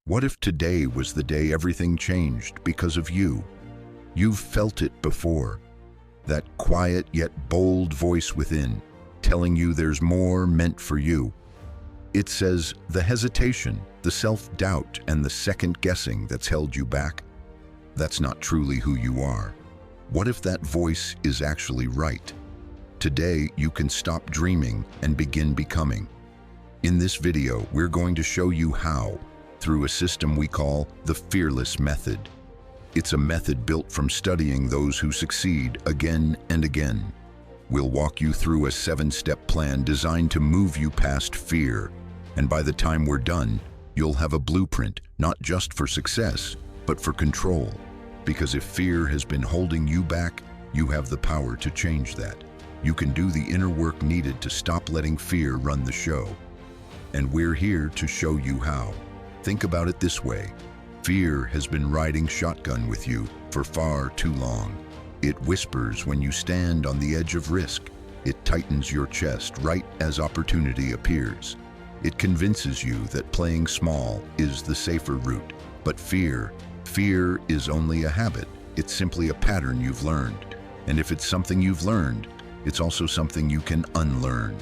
What if today was the day everything changed because of you? You've felt it before. That quiet yet bold voice within, telling you there's more meant for you. It says the hesitation, the self-doubt, and the second-guessing that's held you back, that's not truly who you are. What if that voice is actually right? Today, you can stop dreaming and begin becoming. In this video, we're going to show you how, through a system we call the Fearless Method. It's a method built from studying those who succeed again and again. We'll walk you through a 7-step plan designed to move you past fear. And by the time we're done, you'll have a blueprint, not just for success, but for control. Because if fear has been holding you back, you have the power to change that. You can do the inner work needed to stop letting fear run the show. And we're here to show you how. Think about it this way. Fear has been riding shotgun with you for far too long. It whispers when you stand on the edge of risk. It tightens your chest right as opportunity appears. It convinces you that playing small is the safer route. But fear is only a habit. It's simply a pattern you've learned. And if it's something you've learned, it's also something you can unlearn.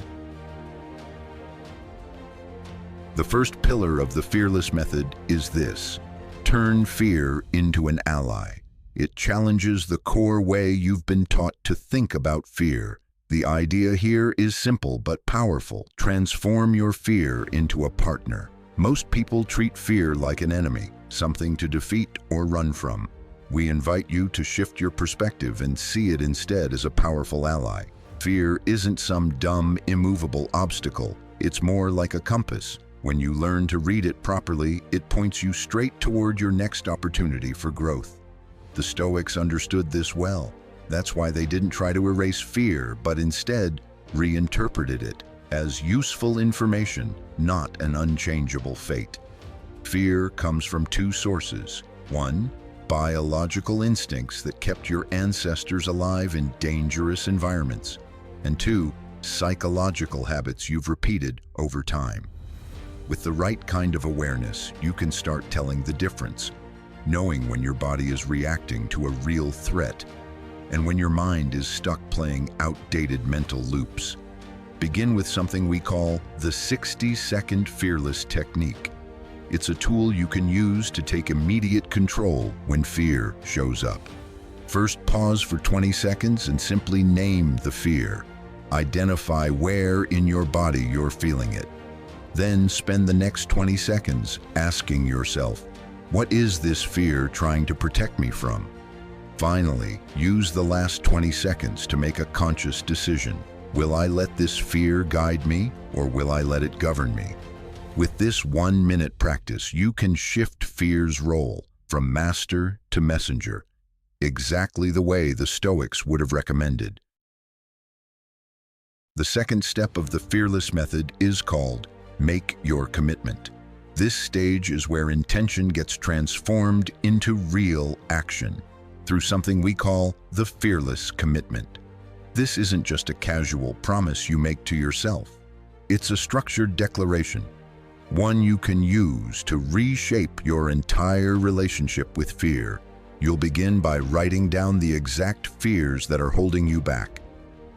The first pillar of the Fearless Method is this: turn fear into an ally. It challenges the core way you've been taught to think about fear. The idea here is simple but powerful. Transform your fear into a partner. Most people treat fear like an enemy, something to defeat or run from. We invite you to shift your perspective and see it instead as a powerful ally. Fear isn't some dumb, immovable obstacle. It's more like a compass. When you learn to read it properly, it points you straight toward your next opportunity for growth. The Stoics understood this well. That's why they didn't try to erase fear, but instead reinterpreted it as useful information, not an unchangeable fate. Fear comes from two sources. One, biological instincts that kept your ancestors alive in dangerous environments. And two, psychological habits you've repeated over time. With the right kind of awareness, you can start telling the difference, knowing when your body is reacting to a real threat and when your mind is stuck playing outdated mental loops. Begin with something we call the 60-second fearless technique. It's a tool you can use to take immediate control when fear shows up. First, pause for 20 seconds and simply name the fear. Identify where in your body you're feeling it. Then spend the next 20 seconds asking yourself, what is this fear trying to protect me from? Finally, use the last 20 seconds to make a conscious decision. Will I let this fear guide me, or will I let it govern me? With this 1-minute practice, you can shift fear's role from master to messenger, exactly the way the Stoics would have recommended. The second step of the Fearless Method is called Make Your Commitment. This stage is where intention gets transformed into real action through something we call the Fearless Commitment. This isn't just a casual promise you make to yourself. It's a structured declaration, one you can use to reshape your entire relationship with fear. You'll begin by writing down the exact fears that are holding you back.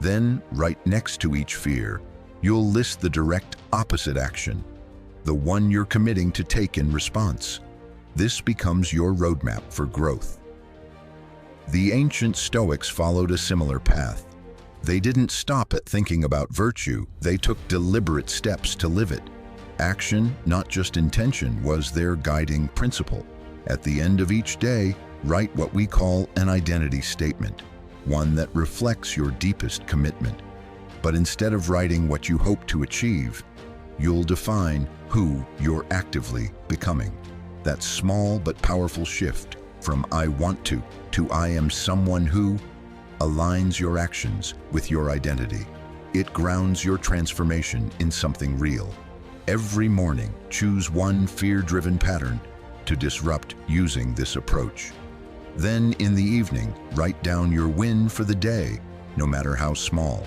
Then, right next to each fear, you'll list the direct opposite action, the one you're committing to take in response. This becomes your roadmap for growth. The ancient Stoics followed a similar path. They didn't stop at thinking about virtue, they took deliberate steps to live it. Action, not just intention, was their guiding principle. At the end of each day, write what we call an identity statement, one that reflects your deepest commitment. But instead of writing what you hope to achieve, you'll define who you're actively becoming. That small but powerful shift from I want to I am someone who aligns your actions with your identity. It grounds your transformation in something real. Every morning, choose one fear-driven pattern to disrupt using this approach. Then in the evening, write down your win for the day, no matter how small.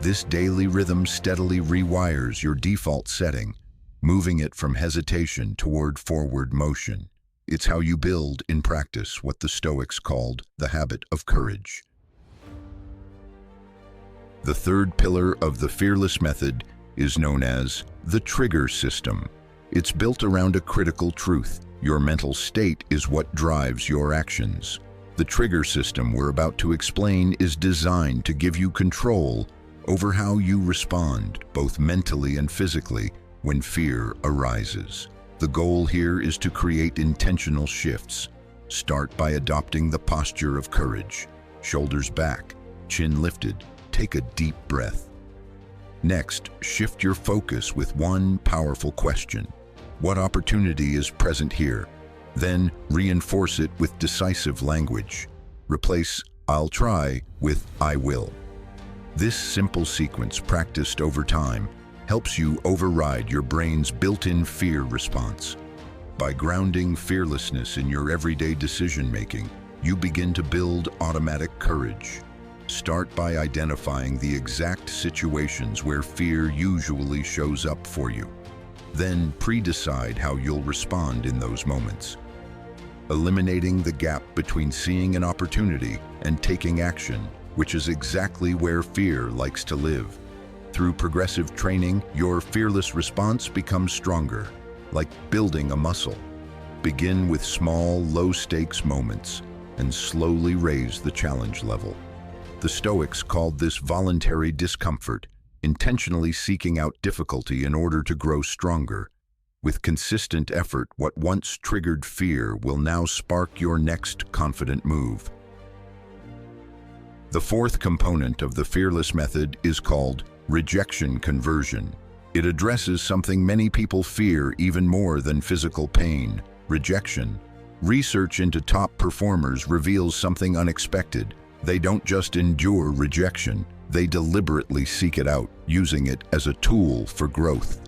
This daily rhythm steadily rewires your default setting, moving it from hesitation toward forward motion. It's how you build in practice what the Stoics called the habit of courage. The third pillar of the fearless method is known as the trigger system. It's built around a critical truth. Your mental state is what drives your actions. The trigger system we're about to explain is designed to give you control over how you respond, both mentally and physically, when fear arises. The goal here is to create intentional shifts. Start by adopting the posture of courage. Shoulders back, chin lifted. Take a deep breath. Next, shift your focus with one powerful question. What opportunity is present here? Then reinforce it with decisive language. Replace "I'll try" with "I will." This simple sequence, practiced over time, helps you override your brain's built-in fear response. By grounding fearlessness in your everyday decision-making, you begin to build automatic courage. Start by identifying the exact situations where fear usually shows up for you. Then pre-decide how you'll respond in those moments. Eliminating the gap between seeing an opportunity and taking action, which is exactly where fear likes to live. Through progressive training, your fearless response becomes stronger, like building a muscle. Begin with small, low-stakes moments and slowly raise the challenge level. The Stoics called this voluntary discomfort, intentionally seeking out difficulty in order to grow stronger. With consistent effort, what once triggered fear will now spark your next confident move. The fourth component of the fearless method is called rejection conversion. It addresses something many people fear even more than physical pain: rejection. Research into top performers reveals something unexpected. They don't just endure rejection, they deliberately seek it out, using it as a tool for growth.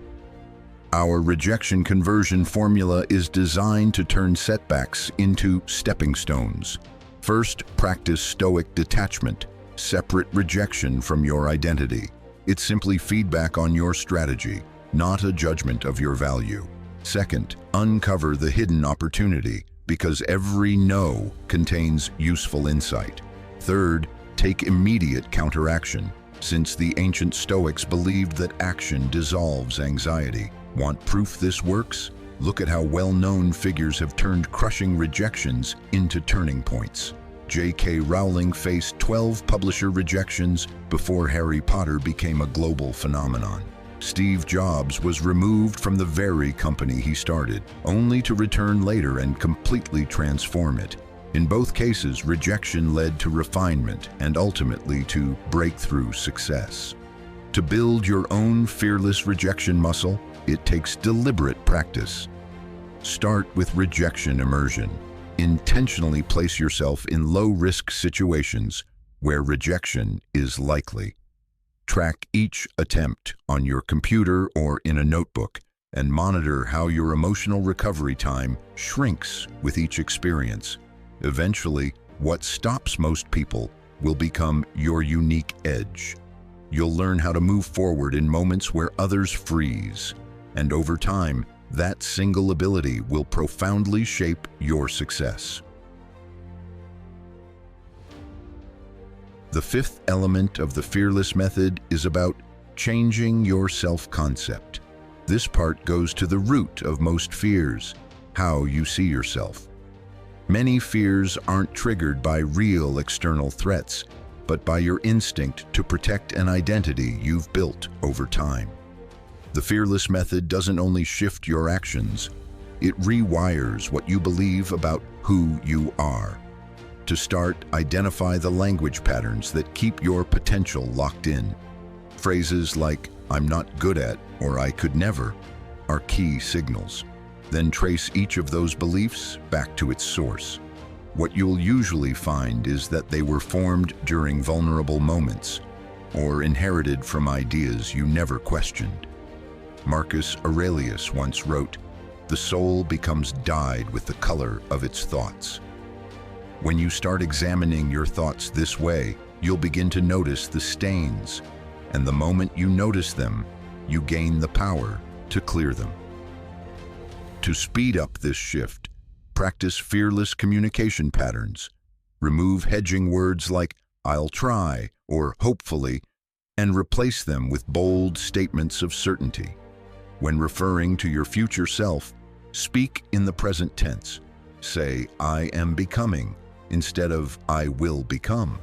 Our rejection conversion formula is designed to turn setbacks into stepping stones. First, practice stoic detachment. Separate rejection from your identity. It's simply feedback on your strategy, not a judgment of your value. Second, uncover the hidden opportunity, because every no contains useful insight. Third, take immediate counteraction, since the ancient Stoics believed that action dissolves anxiety. Want proof this works? Look at how well-known figures have turned crushing rejections into turning points. J.K. Rowling faced 12 publisher rejections before Harry Potter became a global phenomenon. Steve Jobs was removed from the very company he started, only to return later and completely transform it. In both cases, rejection led to refinement and ultimately to breakthrough success. To build your own fearless rejection muscle, it takes deliberate practice. Start with rejection immersion. Intentionally place yourself in low-risk situations where rejection is likely. Track each attempt on your computer or in a notebook and monitor how your emotional recovery time shrinks with each experience. Eventually, what stops most people will become your unique edge. You'll learn how to move forward in moments where others freeze, and over time, that single ability will profoundly shape your success. The fifth element of the fearless method is about changing your self-concept. This part goes to the root of most fears, how you see yourself. Many fears aren't triggered by real external threats, but by your instinct to protect an identity you've built over time. The fearless method doesn't only shift your actions, it rewires what you believe about who you are. To start, identify the language patterns that keep your potential locked in. Phrases like "I'm not good at" or "I could never" are key signals. Then trace each of those beliefs back to its source. What you'll usually find is that they were formed during vulnerable moments or inherited from ideas you never questioned. Marcus Aurelius once wrote, "The soul becomes dyed with the color of its thoughts." When you start examining your thoughts this way, you'll begin to notice the stains, and the moment you notice them, you gain the power to clear them. To speed up this shift, practice fearless communication patterns. Remove hedging words like "I'll try" or "hopefully," and replace them with bold statements of certainty. When referring to your future self, speak in the present tense. Say, "I am becoming," instead of "I will become."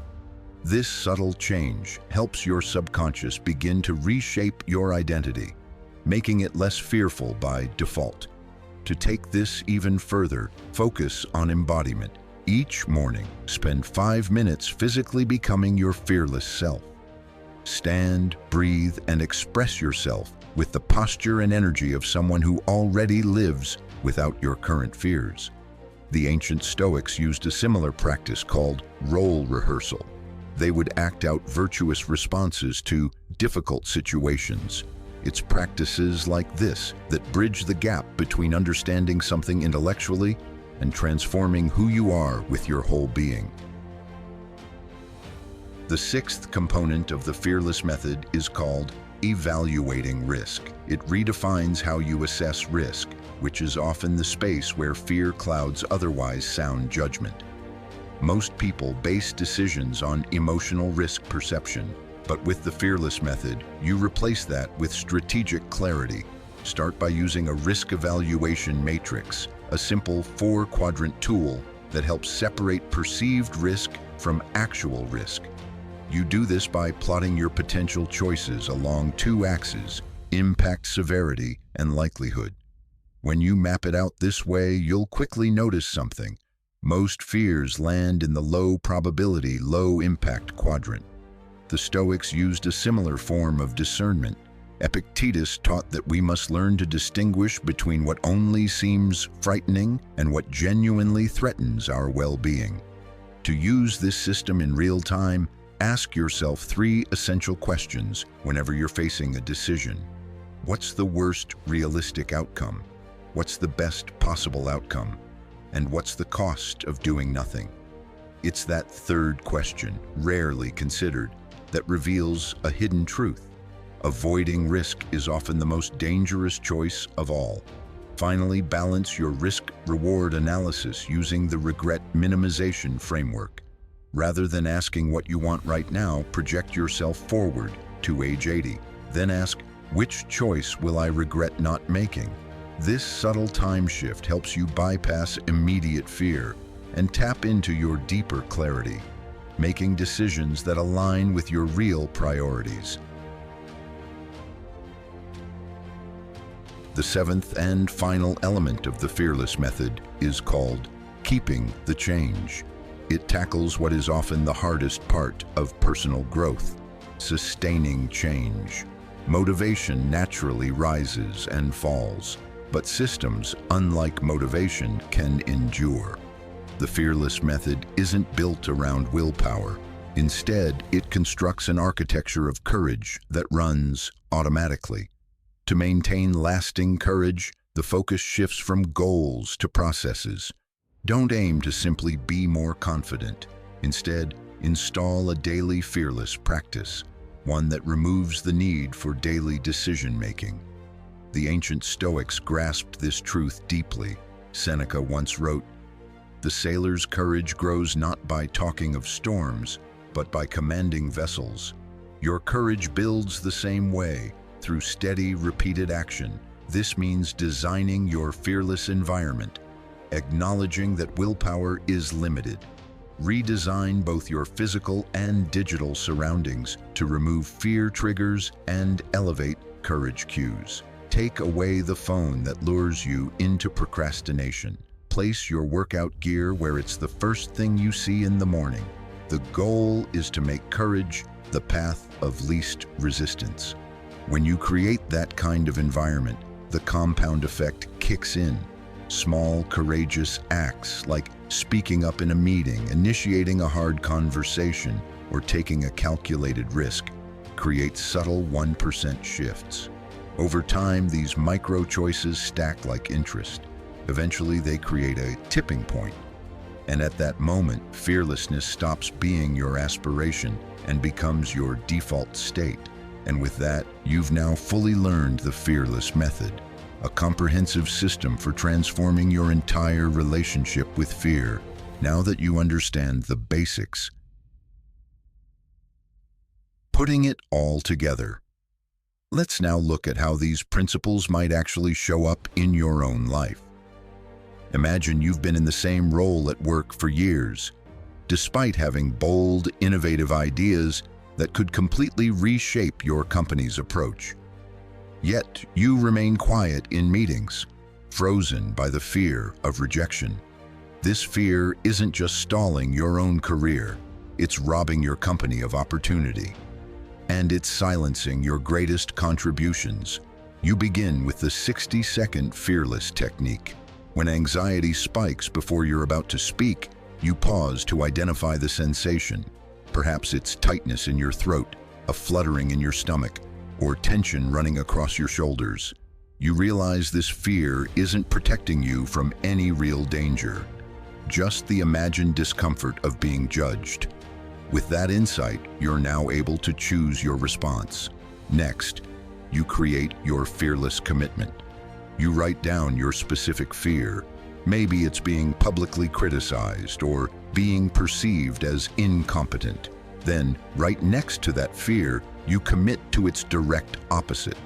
This subtle change helps your subconscious begin to reshape your identity, making it less fearful by default. To take this even further, focus on embodiment. Each morning, spend 5 minutes physically becoming your fearless self. Stand, breathe, and express yourself with the posture and energy of someone who already lives without your current fears. The ancient Stoics used a similar practice called role rehearsal. They would act out virtuous responses to difficult situations. It's practices like this that bridge the gap between understanding something intellectually and transforming who you are with your whole being. The sixth component of the fearless method is called evaluating risk. It redefines how you assess risk, which is often the space where fear clouds otherwise sound judgment. Most people base decisions on emotional risk perception, but with the fearless method, you replace that with strategic clarity. Start by using a risk evaluation matrix, a simple 4-quadrant tool that helps separate perceived risk from actual risk. You do this by plotting your potential choices along 2 axes, impact severity and likelihood. When you map it out this way, you'll quickly notice something. Most fears land in the low probability, low impact quadrant. The Stoics used a similar form of discernment. Epictetus taught that we must learn to distinguish between what only seems frightening and what genuinely threatens our well-being. To use this system in real time, ask yourself 3 essential questions whenever you're facing a decision. What's the worst realistic outcome? What's the best possible outcome? And what's the cost of doing nothing? It's that third question, rarely considered, that reveals a hidden truth. Avoiding risk is often the most dangerous choice of all. Finally, balance your risk-reward analysis using the regret minimization framework. Rather than asking what you want right now, project yourself forward to age 80. Then ask, which choice will I regret not making? This subtle time shift helps you bypass immediate fear and tap into your deeper clarity, making decisions that align with your real priorities. The 7th and final element of the fearless method is called keeping the change. It tackles what is often the hardest part of personal growth, sustaining change. Motivation naturally rises and falls, but systems, unlike motivation, can endure. The fearless method isn't built around willpower. Instead, it constructs an architecture of courage that runs automatically. To maintain lasting courage, the focus shifts from goals to processes. Don't aim to simply be more confident. Instead, install a daily fearless practice, one that removes the need for daily decision-making. The ancient Stoics grasped this truth deeply. Seneca once wrote, "The sailor's courage grows not by talking of storms, but by commanding vessels." Your courage builds the same way, through steady, repeated action. This means designing your fearless environment, acknowledging that willpower is limited. Redesign both your physical and digital surroundings to remove fear triggers and elevate courage cues. Take away the phone that lures you into procrastination. Place your workout gear where it's the first thing you see in the morning. The goal is to make courage the path of least resistance. When you create that kind of environment, the compound effect kicks in. Small, courageous acts like speaking up in a meeting, initiating a hard conversation, or taking a calculated risk create subtle 1% shifts. Over time, these micro choices stack like interest. Eventually, they create a tipping point. And at that moment, fearlessness stops being your aspiration and becomes your default state. And with that, you've now fully learned the fearless method. a comprehensive system for transforming your entire relationship with fear. Now that you understand the basics, putting it all together, let's now look at how these principles might actually show up in your own life. Imagine you've been in the same role at work for years, despite having bold, innovative ideas that could completely reshape your company's approach. Yet you remain quiet in meetings, frozen by the fear of rejection. This fear isn't just stalling your own career, it's robbing your company of opportunity. And it's silencing your greatest contributions. You begin with the 60-second fearless technique. When anxiety spikes before you're about to speak, you pause to identify the sensation. Perhaps it's tightness in your throat, a fluttering in your stomach, or tension running across your shoulders. You realize this fear isn't protecting you from any real danger, just the imagined discomfort of being judged. With that insight, you're now able to choose your response. Next, you create your fearless commitment. You write down your specific fear. Maybe it's being publicly criticized or being perceived as incompetent. Then, right next to that fear, you commit to its direct opposite.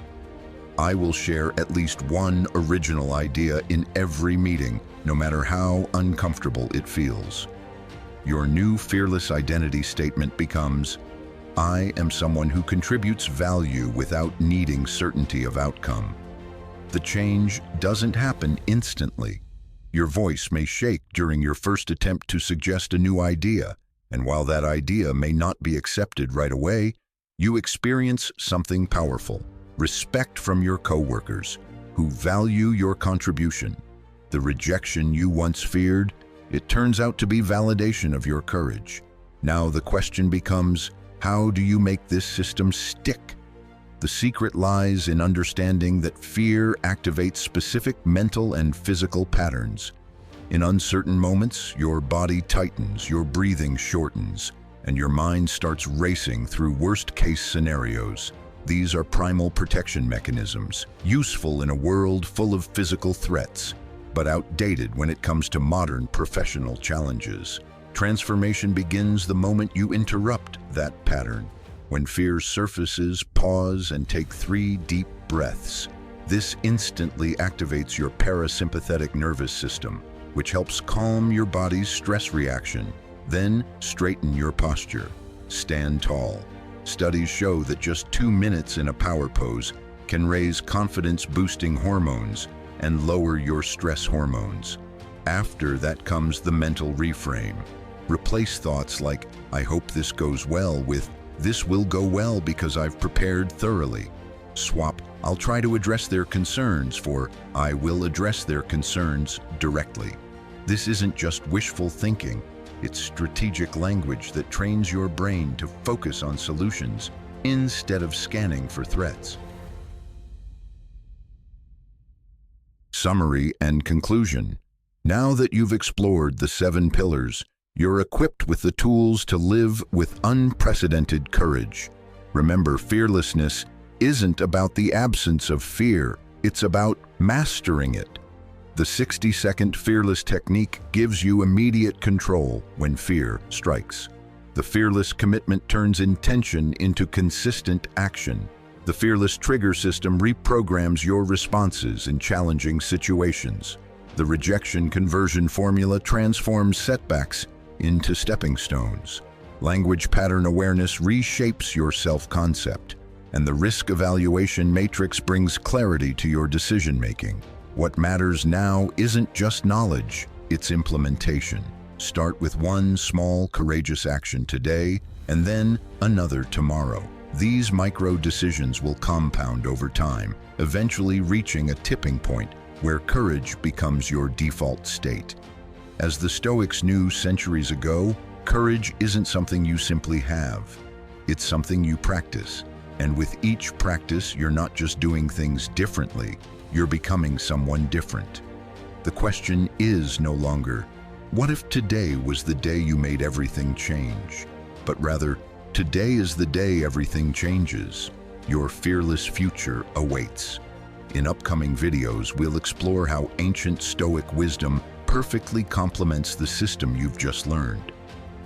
I will share at least one original idea in every meeting, no matter how uncomfortable it feels. Your new fearless identity statement becomes, I am someone who contributes value without needing certainty of outcome. The change doesn't happen instantly. Your voice may shake during your first attempt to suggest a new idea, and while that idea may not be accepted right away, you experience something powerful: respect from your coworkers, who value your contribution. The rejection you once feared, it turns out to be validation of your courage. Now the question becomes, how do you make this system stick? The secret lies in understanding that fear activates specific mental and physical patterns. In uncertain moments, your body tightens, your breathing shortens, and your mind starts racing through worst-case scenarios. These are primal protection mechanisms, useful in a world full of physical threats, but outdated when it comes to modern professional challenges. Transformation begins the moment you interrupt that pattern. When fear surfaces, pause and take 3 deep breaths. This instantly activates your parasympathetic nervous system, which helps calm your body's stress reaction. Then, straighten your posture. Stand tall. Studies show that just 2 minutes in a power pose can raise confidence-boosting hormones and lower your stress hormones. After that comes the mental reframe. Replace thoughts like, I hope this goes well, with, this will go well because I've prepared thoroughly. Swap, I'll try to address their concerns, for I will address their concerns directly. This isn't just wishful thinking. It's strategic language that trains your brain to focus on solutions instead of scanning for threats. Summary and conclusion. Now that you've explored the 7 pillars, you're equipped with the tools to live with unprecedented courage. Remember, fearlessness isn't about the absence of fear, it's about mastering it. The 60-second fearless technique gives you immediate control when fear strikes. The fearless commitment turns intention into consistent action. The fearless trigger system reprograms your responses in challenging situations. The rejection conversion formula transforms setbacks into stepping stones. Language pattern awareness reshapes your self-concept, and the risk evaluation matrix brings clarity to your decision-making. What matters now isn't just knowledge, it's implementation. Start with one small, courageous action today, and then another tomorrow. These micro decisions will compound over time, eventually reaching a tipping point where courage becomes your default state. As the Stoics knew centuries ago, courage isn't something you simply have. It's something you practice. And with each practice, you're not just doing things differently, you're becoming someone different. The question is no longer, what if today was the day you made everything change? But rather, today is the day everything changes. Your fearless future awaits. In upcoming videos, we'll explore how ancient Stoic wisdom perfectly complements the system you've just learned.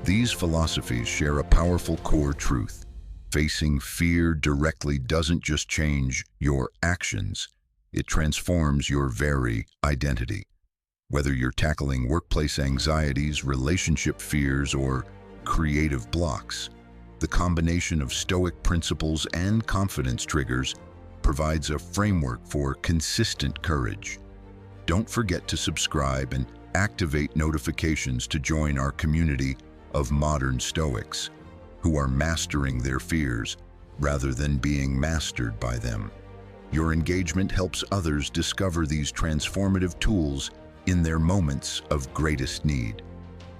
These philosophies share a powerful core truth. Facing fear directly doesn't just change your actions, it transforms your very identity. Whether you're tackling workplace anxieties, relationship fears, or creative blocks, the combination of Stoic principles and confidence triggers provides a framework for consistent courage. Don't forget to subscribe and activate notifications to join our community of modern Stoics who are mastering their fears rather than being mastered by them. Your engagement helps others discover these transformative tools in their moments of greatest need.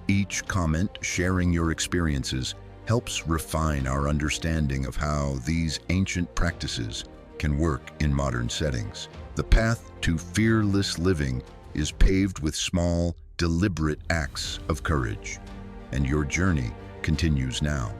Each comment sharing your experiences helps refine our understanding of how these ancient practices can work in modern settings. The path to fearless living is paved with small, deliberate acts of courage, and your journey continues now.